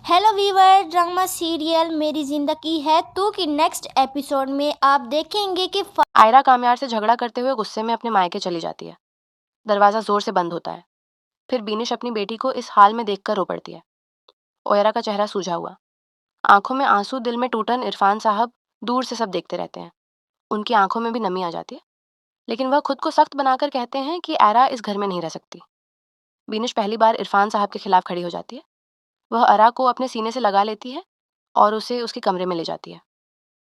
Hello Weaver, drama serial मेरी ज़िंदगी है तू की नेक्स्ट एपिसोड में आप देखेंगे कि आयरा कामयार से झगड़ा करते हुए गुस्से में अपने मायके चली जाती है। दरवाजा जोर से बंद होता है। फिर बीनिश अपनी बेटी को इस हाल में देखकर रो पड़ती है। ओयरा का चेहरा सूझा हुआ, आंखों में आंसू, दिल में टूटन। इरफान साहब दूर से सब देखते रहते हैं। उनकी आंखों में भी नमी आ जाती है, लेकिन वह खुद को सख्त बनाकर कहते हैं कि आयरा इस घर में नहीं रह सकती। बीनिश पहली बार इरफान साहब के खिलाफ खड़ी हो जाती है। वह अरा को अपने सीने से लगा लेती है और उसे उसके कमरे में ले जाती है।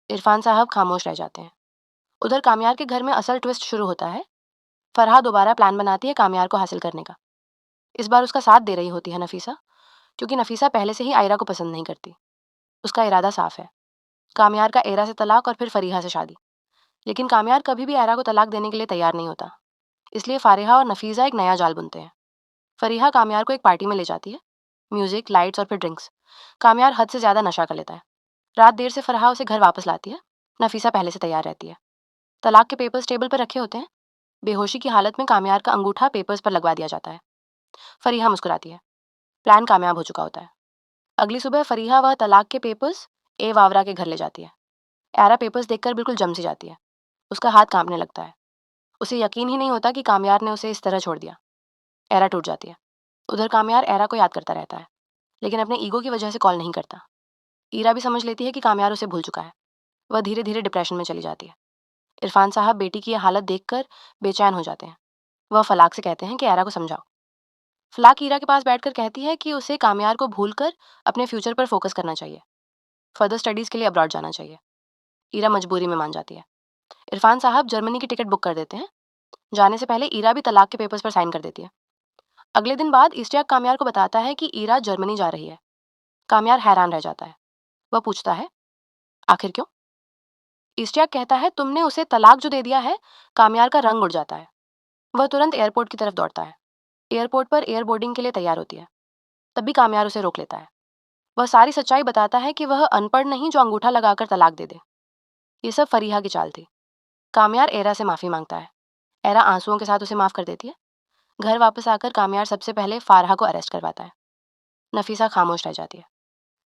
इरफान साहब खामोश रह जाते हैं। उधर कामयार के घर में असल ट्विस्ट शुरू होता है। फरहा दोबारा प्लान बनाती है कामयार को हासिल करने का। इस बार उसका साथ दे रही होती है नफीसा, क्योंकि नफीसा पहले से ही आयरा को पसंद नहीं करती। उसका इरादा साफ है, कामयार का एरा से तलाक और फिर फरीहा से शादी। लेकिन कामयार कभी भी आयरा को तलाक देने के लिए तैयार नहीं होता। इसलिए फारिहा और नफीसा एक नया जाल बुनते हैं। फरीहा कामयार को एक पार्टी में ले जाती है। म्यूजिक, लाइट्स और फिर ड्रिंक्स। कामयार हद से ज्यादा नशा कर लेता है। रात देर से फरहा उसे घर वापस लाती है। नफीसा पहले से तैयार रहती है। तलाक के पेपर्स टेबल पर रखे होते हैं। बेहोशी की हालत में कामयार का अंगूठा पेपर्स पर लगवा दिया जाता है। फरीहा मुस्कुराती है। प्लान कामयाब हो चुका होता है। अगली सुबह फरीहा वह तलाक के पेपर्स ए वावरा के घर ले जाती है। एरा पेपर्स देखकर बिल्कुल जम सी जाती है। उसका हाथ कांपने लगता है। उसे यकीन ही नहीं होता कि कामयार ने उसे इस तरह छोड़ दिया। एरा टूट जाती है। उधर कामयार एरा को याद करता रहता है, लेकिन अपने ईगो की वजह से कॉल नहीं करता। ईरा भी समझ लेती है कि कामयार उसे भूल चुका है। वह धीरे धीरे डिप्रेशन में चली जाती है। इरफान साहब बेटी की यह हालत देखकर बेचैन हो जाते हैं। वह फलाक से कहते हैं कि एरा को समझाओ। फलाक ईरा के पास बैठकर कहती है कि उसे कामयार को भूलकर अपने फ्यूचर पर फोकस करना चाहिए। फर्दर स्टडीज के लिए अब्रॉड जाना चाहिए। ईरा मजबूरी में मान जाती है। इरफान साहब जर्मनी की टिकट बुक कर देते हैं। जाने से पहले ईरा भी तलाक के पेपर्स पर साइन कर देती है। अगले दिन बाद इश्तियाक कामयार को बताता है कि ईरा जर्मनी जा रही है। कामयार हैरान रह जाता है। वह पूछता है, आखिर क्यों? इश्तियाक कहता है, तुमने उसे तलाक जो दे दिया है। कामयार का रंग उड़ जाता है। वह तुरंत एयरपोर्ट की तरफ दौड़ता है। एयरपोर्ट पर एयर बोर्डिंग के लिए तैयार होती है। तभी कामयार उसे रोक लेता है। वह सारी सच्चाई बताता है कि वह अनपढ़ नहीं जो अंगूठा लगाकर तलाक दे दे। ये सब फरीहा की चाल थी। कामयार एरा से माफी मांगता है। एरा आंसुओं के साथ उसे माफ कर देती है। घर वापस आकर कामयार सबसे पहले फारहा को अरेस्ट करवाता है। नफीसा खामोश रह जाती है।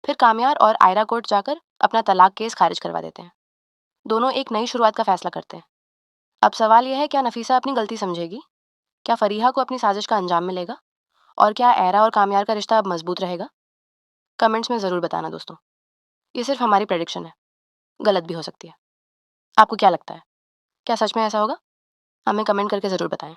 फिर कामयार और आयरा कोर्ट जाकर अपना तलाक केस खारिज करवा देते हैं। दोनों एक नई शुरुआत का फैसला करते हैं। अब सवाल यह है, क्या नफीसा अपनी गलती समझेगी? क्या फरीहा को अपनी साजिश का अंजाम मिलेगा? और क्या एरा और कामयार का रिश्ता अब मजबूत रहेगा? कमेंट्स में ज़रूर बताना दोस्तों। ये सिर्फ हमारी प्रेडिक्शन है, गलत भी हो सकती है। आपको क्या लगता है, क्या सच में ऐसा होगा? हमें कमेंट करके ज़रूर बताएं।